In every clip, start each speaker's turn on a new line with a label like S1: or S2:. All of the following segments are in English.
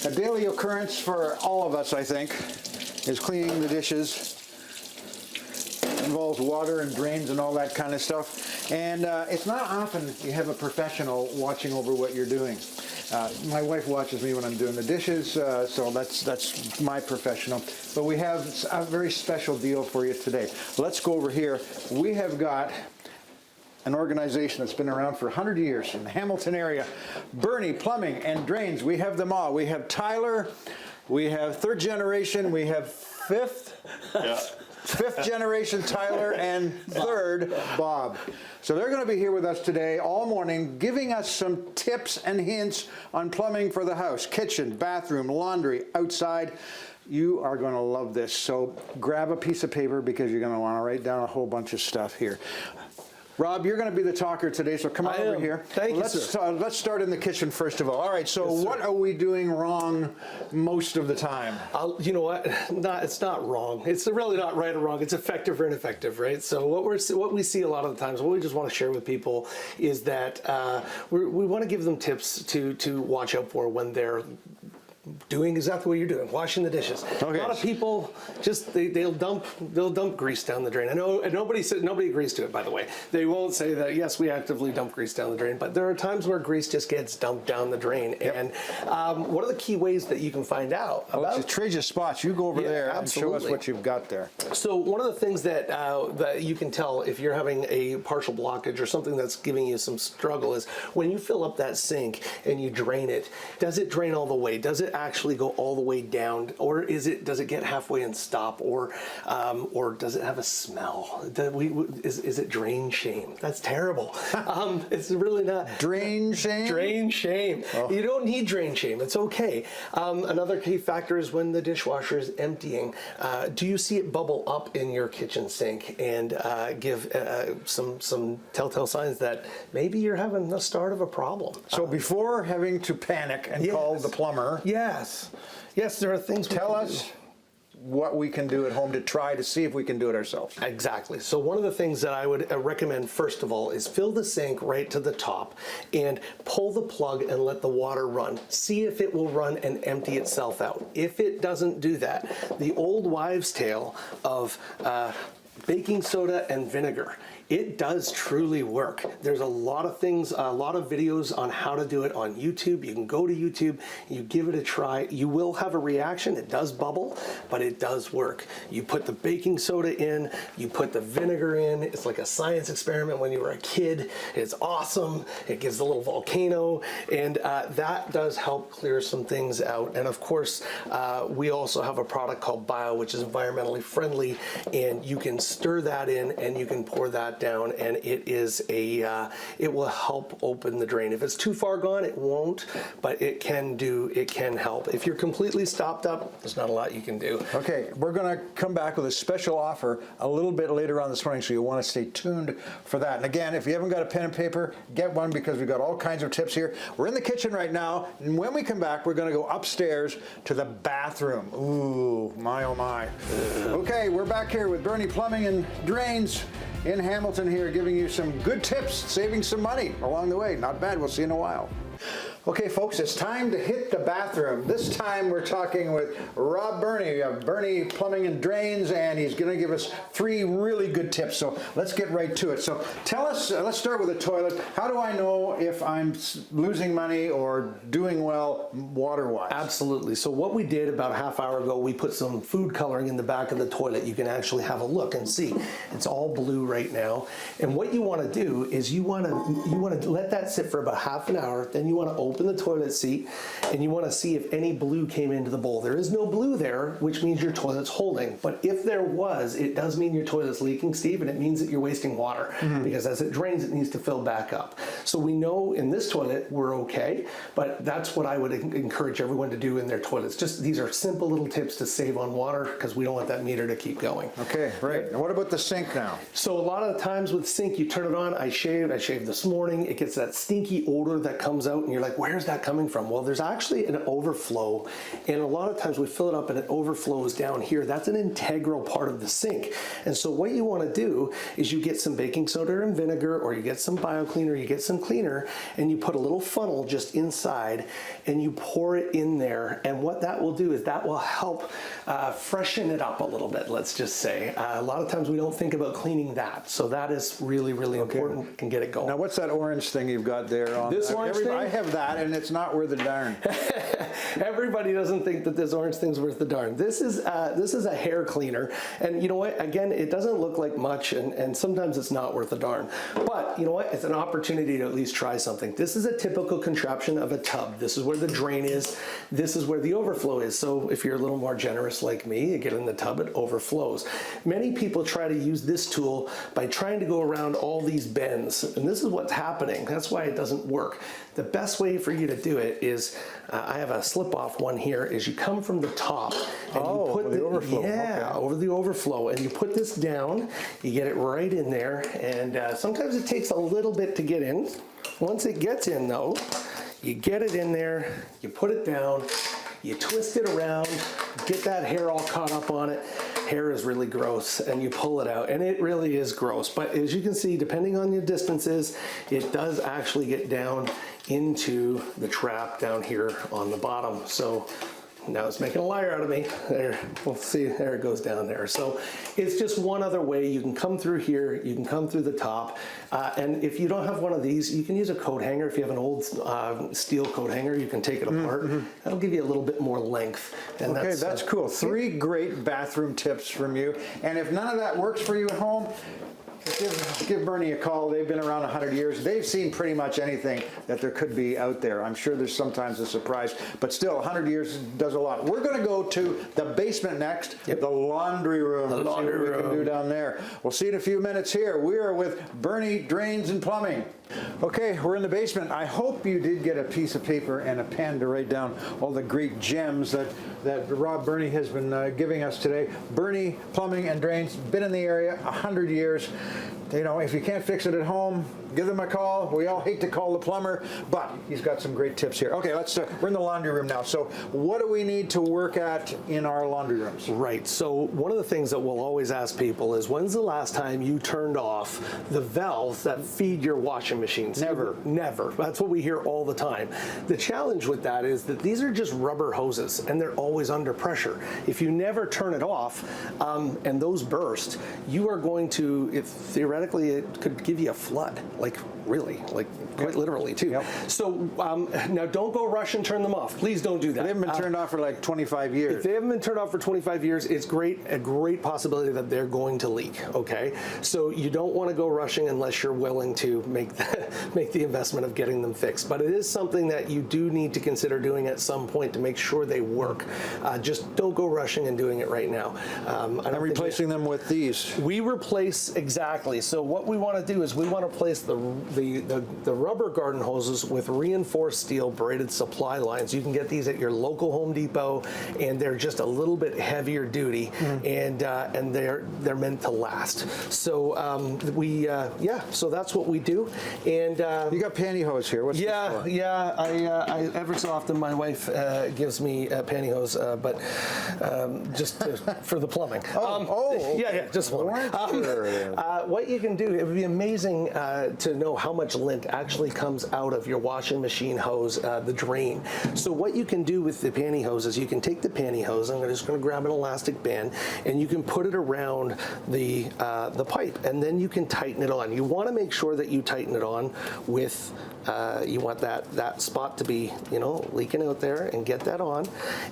S1: A daily occurrence for all of us, I think, is cleaning the dishes. Involves water and drains and all that kind of stuff. And it's not often you have a professional watching over what you're doing. My wife watches me when I'm doing the dishes, so that's my professional. But we have a very special deal for you today. Let's go over here. We have got an organization that's been around for 100 years in the Hamilton area. Birnie Plumbing and Drains. We have them all. We have Tyler. We have third generation. We have fifth. Yeah. Fifth generation Tyler and third Bob. So they're going to be here with us today all morning giving us some tips and hints on plumbing for the house. Kitchen, bathroom, laundry, outside. You are going to love this. So grab a piece of paper because you're going to want to write down a whole bunch of stuff here. Rob, you're going to be the talker today, so come on over here.
S2: Thank you, sir.
S1: Let's start in the kitchen first of all. All right, so what are we doing wrong most of the time?
S2: You know what? It's not wrong. It's really not right or wrong. It's effective or ineffective, right? So what we see a lot of the times, what we just want to share with people is that we want to give them tips to watch out for when they're doing exactly what you're doing, washing the dishes. Okay. A lot of people just they'll dump grease down the drain. I know, and nobody agrees to it, by the way. They won't say that yes, we actively dump grease down the drain, but there are times where grease just gets dumped down the drain. Yep. And what are the key ways that you can find out about?
S1: Let's trade you spots. You go over there and show us what you've got there.
S2: So one of the things that that you can tell if you're having a partial blockage or something that's giving you some struggle is when you fill up that sink and you drain it. Does it drain all the way? Does it actually go all the way down, or does it get halfway and stop, or does it have a smell? Is it drain shame? That's terrible. It's really not.
S1: Drain shame?
S2: Drain shame. Oh. You don't need drain shame. It's okay. Another key factor is when the dishwasher is emptying. Do you see it bubble up in your kitchen sink and give some telltale signs that maybe you're having the start of a problem?
S1: So before having to panic and call the plumber.
S2: Yes, there are things.
S1: Tell us what we can do at home to try to see if we can do it ourselves.
S2: Exactly. So one of the things that I would recommend first of all is fill the sink right to the top and pull the plug and let the water run. See if it will run and empty itself out. If it doesn't do that, the old wives' tale of baking soda and vinegar. It does truly work. There's a lot of things, a lot of videos on how to do it on YouTube. You can go to YouTube, you give it a try. You will have a reaction. It does bubble, but it does work. You put the baking soda in, you put the vinegar in. It's like a science experiment when you were a kid. It's awesome. It gives a little volcano, and that does help clear some things out. And of course, we also have a product called Bio, which is environmentally friendly, and you can stir that in and you can pour that down, and it will help open the drain. If it's too far gone, it won't, but it can help. If you're completely stopped up, there's not a lot you can do.
S1: Okay, we're going to come back with a special offer a little bit later on this morning, so you'll want to stay tuned for that. And again, if you haven't got a pen and paper, get one because we've got all kinds of tips here. We're in the kitchen right now, and when we come back, we're going to go upstairs to the bathroom. Ooh, my oh my. Okay, we're back here with Birnie Plumbing and Drains in Hamilton here, giving you some good tips, saving some money along the way. Not bad. We'll see you in a while. Okay, folks, it's time to hit the bathroom. This time we're talking with Rob Birnie of Birnie Plumbing and Drains, and he's going to give us 3 really good tips. So let's get right to it. So tell us, let's start with the toilet. How do I know if I'm losing money or doing well water-wise?
S2: Absolutely. So what we did about a half hour ago, we put some food coloring in the back of the toilet. You can actually have a look and see. It's all blue right now. And what you want to do is you want to let that sit for about half an hour. Then you want to open the toilet seat and you want to see if any blue came into the bowl. There is no blue there, which means your toilet's holding. But if there was, it does mean your toilet's leaking, Steve, and it means that you're wasting water because as it drains, it needs to fill back up. So we know in this toilet we're okay, but that's what I would encourage everyone to do in their toilets. Just these are simple little tips to save on water because we don't want that meter to keep going.
S1: Okay, right. And what about the sink now?
S2: So a lot of the times with sink, you turn it on. I shaved this morning. It gets that stinky odor that comes out, and you're like, where's that coming from? Well, there's actually an overflow, and a lot of times we fill it up and it overflows down here. That's an integral part of the sink. And so what you want to do is you get some baking soda and vinegar, or you get some BioCleaner, you get some cleaner, and you put a little funnel just inside and you pour it in there. And what that will do is that will help freshen it up a little bit, let's just say. A lot of times we don't think about cleaning that. So that is really, really important, can get it going.
S1: Now, what's that orange thing you've got there on?
S2: This orange thing?
S1: I have that, and it's not worth a darn.
S2: Everybody doesn't think that this orange thing's worth the darn. This is a hair cleaner, and you know what? Again, it doesn't look like much, and sometimes it's not worth a darn. But you know what? It's an opportunity to at least try something. This is a typical contraption of a tub. This is where the drain is. This is where the overflow is. So if you're a little more generous like me, you get in the tub, it overflows. Many people try to use this tool by trying to go around all these bends, and this is what's happening. That's why it doesn't work. The best way for you to do it is, I have a slip-off one here, is you come from the top and you put
S1: the overflow.
S2: Yeah, over the overflow, and you put this down, you get it right in there, and sometimes it takes a little bit to get in. Once it gets in though, you get it in there, you put it down, you twist it around, get that hair all caught up on it. Hair is really gross, and you pull it out, and it really is gross. But as you can see, depending on your distances, it does actually get down into the trap down here on the bottom. So now it's making a liar out of me. There, we'll see, there it goes down there. So it's just one other way. You can come through here, you can come through the top, and if you don't have one of these, you can use a coat hanger. If you have an old steel coat hanger, you can take it apart. That'll give you a little bit more length. And
S1: Okay, that's cool. 3 great bathroom tips from you. And if none of that works for you at home, give Birnie a call. They've been around 100 years. They've seen pretty much anything that there could be out there. I'm sure there's sometimes a surprise, but still 100 years does a lot. We're going to go to the basement next, the laundry room.
S2: The laundry room.
S1: See what we can do down there. We'll see you in a few minutes here. We are with Birnie Drains and Plumbing. Okay, we're in the basement. I hope you did get a piece of paper and a pen to write down all the great gems that Rob Birnie has been giving us today. Birnie Plumbing and Drains, been in the area 100 years. You know, if you can't fix it at home, give them a call. We all hate to call the plumber, but he's got some great tips here. Okay, we're in the laundry room now. So what do we need to work at in our laundry rooms?
S2: Right, so one of the things that we'll always ask people is, when's the last time you turned off the valves that feed your washing machines?
S1: Never.
S2: Never. That's what we hear all the time. The challenge with that is that these are just rubber hoses, and they're always under pressure. If you never turn it off and those burst, you are going to, theoretically, it could give you a flood. Like, really, like quite literally too.
S1: Yep.
S2: So now don't go rush and turn them off. Please don't do that.
S1: They haven't been turned off for like 25 years.
S2: If they haven't been turned off for 25 years, it's a great possibility that they're going to leak, okay? So you don't want to go rushing unless you're willing to make the investment of getting them fixed. But it is something that you do need to consider doing at some point to make sure they work. Just don't go rushing and doing it right now.
S1: I'm replacing them with these.
S2: We replace, exactly. So what we want to do is we want to place the rubber garden hoses with reinforced steel braided supply lines. You can get these at your local Home Depot, and they're just a little bit heavier duty, and they're meant to last. So so that's what we do. And
S1: you got pantyhose here. What's this for?
S2: I every so often my wife gives me pantyhose, but just for the plumbing. Just plumbing. What you can do, it would be amazing to know how much lint actually comes out of your washing machine hose, the drain. So what you can do with the pantyhose is you can take the pantyhose, I'm just going to grab an elastic band, and you can put it around the pipe, and then you can tighten it on. You want to make sure that you tighten it on with, you want that spot to be, leaking out there, and get that on.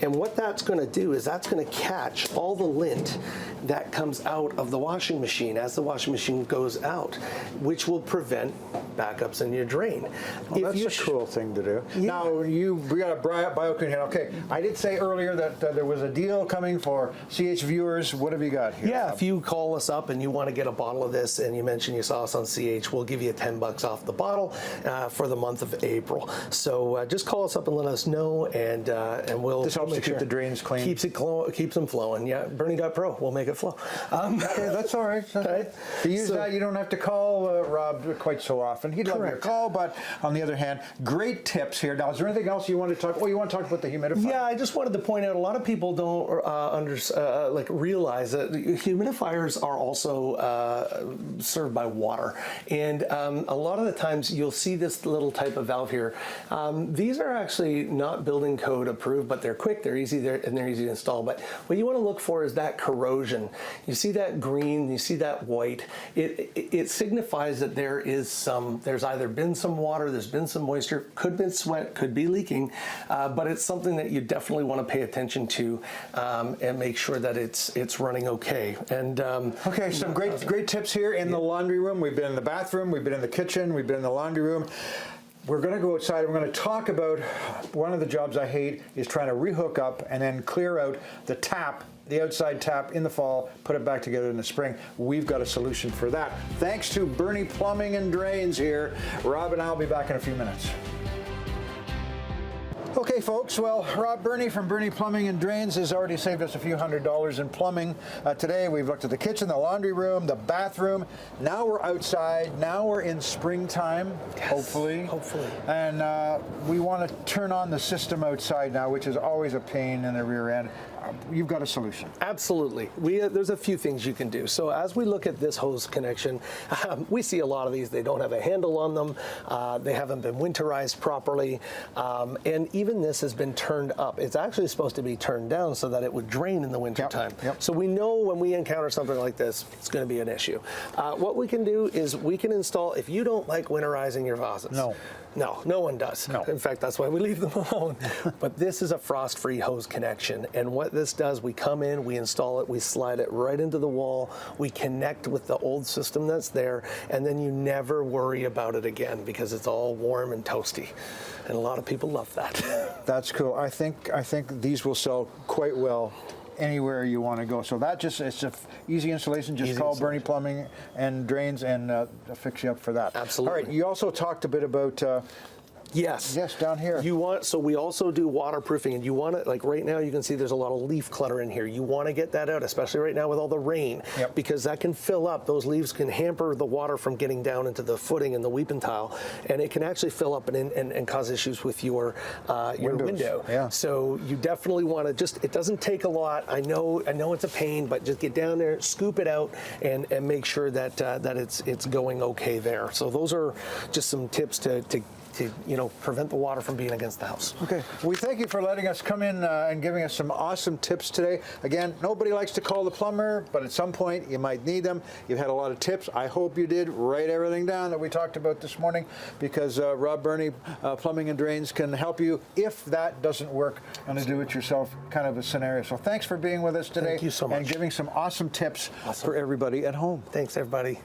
S2: And what that's going to do is that's going to catch all the lint that comes out of the washing machine as the washing machine goes out, which will prevent backups in your drain.
S1: Well, that's a cool thing to do. Yeah. Now, we got a BioClean here. Okay, I did say earlier that there was a deal coming for CH viewers. What have you got here?
S2: Yeah, if you call us up and you want to get a bottle of this and you mention you saw us on CH, we'll give you $10 off the bottle for the month of April. So just call us up and let us know, and we'll.
S1: This helps to keep the drains clean.
S2: Keeps them flowing. Yeah, Birnie.pro, we'll make it flow.
S1: Okay, that's all right.
S2: Right.
S1: To use that, you don't have to call Rob quite so often. often. He'd love your
S2: Correct.
S1: call, but on the other hand, great tips here. Now, is there anything else you want to talk? Oh, you want to talk about the humidifier?
S2: Yeah, I just wanted to point out a lot of people don't realize that humidifiers are also served by water, and a lot of the times you'll see this little type of valve here. These are actually not building code approved, but they're quick, they're easy, and they're easy to install. But what you want to look for is that corrosion. You see that green, you see that white. It signifies that there's either been some water, there's been some moisture, could be sweat, could be leaking, but it's something that you definitely want to pay attention to and make sure that it's running okay. And
S1: okay, some great tips here in the laundry room. We've been in the bathroom, we've been in the kitchen, we've been in the laundry room. We're going to go outside. We're going to talk about one of the jobs I hate is trying to rehook up and then clear out the tap, the outside tap in the fall, put it back together in the spring. We've got a solution for that. Thanks to Birnie Plumbing and Drains here. Rob and I will be back in a few minutes. Okay, folks, well, Rob Birnie from Birnie Plumbing and Drains has already saved us a few $100s in plumbing. Today, we've looked at the kitchen, the laundry room, the bathroom. Now we're outside. Now we're in springtime,
S2: yes,
S1: hopefully.
S2: Hopefully.
S1: And we want to turn on the system outside now, which is always a pain in the rear end. You've got a solution.
S2: Absolutely. There's a few things you can do. So as we look at this hose connection, we see a lot of these. They don't have a handle on them. They haven't been winterized properly. And even this has been turned up. It's actually supposed to be turned down so that it would drain in the wintertime.
S1: Yep.
S2: So we know when we encounter something like this, it's going to be an issue. What we can do is we can install, if you don't like winterizing your faucets. No one does.
S1: No.
S2: In fact, that's why we leave them alone. But this is a frost-free hose connection. And what this does, we come in, we install it, we slide it right into the wall, we connect with the old system that's there, and then you never worry about it again because it's all warm and toasty. And a lot of people love that.
S1: That's cool. I think these will sell quite well anywhere you want to go. So it's an easy installation. Just call Birnie Plumbing and Drains and they'll fix you up for that.
S2: Absolutely.
S1: All right. You also talked a bit about
S2: Yes.
S1: Yes, down here.
S2: So we also do waterproofing, and you want to, like right now you can see there's a lot of leaf clutter in here. You want to get that out, especially right now with all the rain, because that can fill up. Those leaves can hamper the water from getting down into the footing and the weeping tile, and it can actually fill up and cause issues with your window.
S1: Yeah.
S2: So you definitely want to it doesn't take a lot. I know it's a pain, but just get down there, scoop it out, and make sure that it's going okay there. So those are just some tips to prevent the water from being against the house.
S1: Okay. We thank you for letting us come in and giving us some awesome tips today. Again, nobody likes to call the plumber, but at some point you might need them. You've had a lot of tips. I hope you did write everything down that we talked about this morning, because Rob Birnie Plumbing and Drains can help you if that doesn't work on a do-it-yourself kind of a scenario. So thanks for being with us today.
S2: Thank you so much.
S1: And giving some awesome tips for everybody at home.
S2: Thanks, everybody.